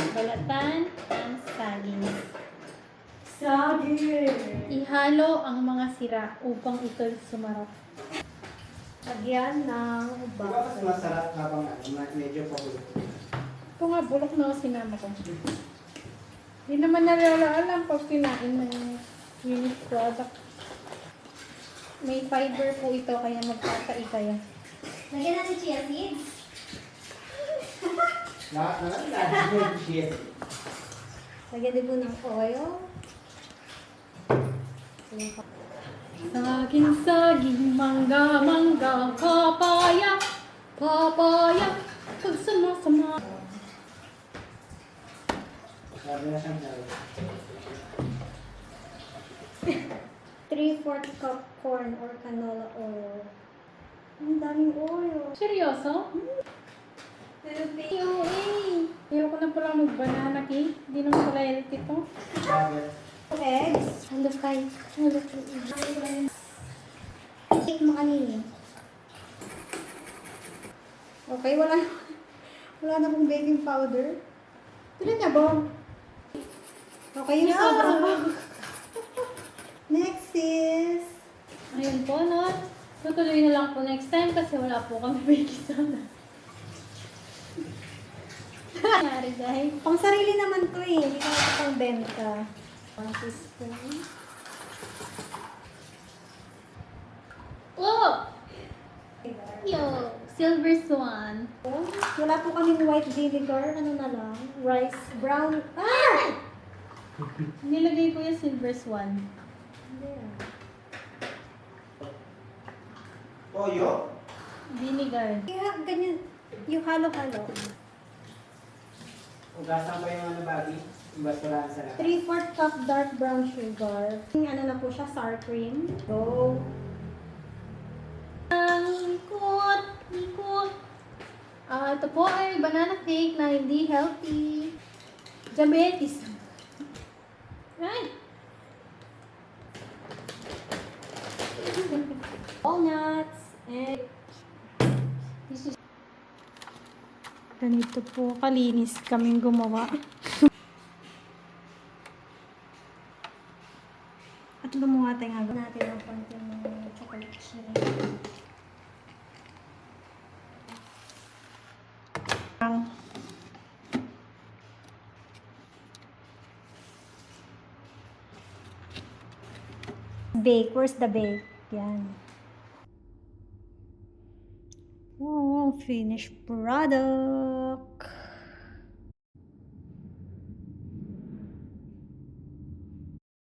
Balatan ang saging. Saging! Ihalo ang mga sira upang ito sumarap. Lagyan ng Di ba mas butter. masarap habang medyo pabulo? Ito nga, bulok na sinama ko. Hindi naman alam pag kinain ng finished product. May fiber po ito, kaya magkakaikaya. Lagyan natin chia seeds. Lagi mo yung cheese. Lagyan din po ng oil. Saging, saging, mangga, mangga, papaya, papaya, pag sama-sama. Sabi na siyang dahil. 3/4 cup corn or canola oil. Ang daming oil. Seryoso? Ayoko na pala mag-banana cake. Hindi naman pala healthy ito. Bakit? Eggs. Hello, Kai. Hello, Kai. Cake mo kanina. Okay, wala na pong baking powder. Tuloy na ba? Okay, yung Yeah. sobrang. Next is Ayun po, no? Tutuloy na lang po next time kasi wala po kami baking soda. Nangyari, guys. pang sarili naman to eh. Hindi ka ito pang benta. 1 teaspoon. Oh! Yo! Silver Swan. Wala po kaming white vinegar. Ano na lang? Rice. Brown. Ah! Nilagay ko yung Silver Swan. Hindi ah. Toyo? Vinegar. Kaya ganyan. Yung halo-halo. Ugasan ba yung ano bagay? Yung basurahan sa lahat? 3/4 cup dark brown sugar. Yung ano na po siya, sour cream. Go. Ikot! Ikot! Ito po ay banana cake na hindi healthy. Diabetes. Ay! Walnuts. And Ganito po kalinis kaming gumawa. at lumuha tayo nga natin ang konting chocolate chip. Bake. Where's the bake? Yan. Oh, finished product.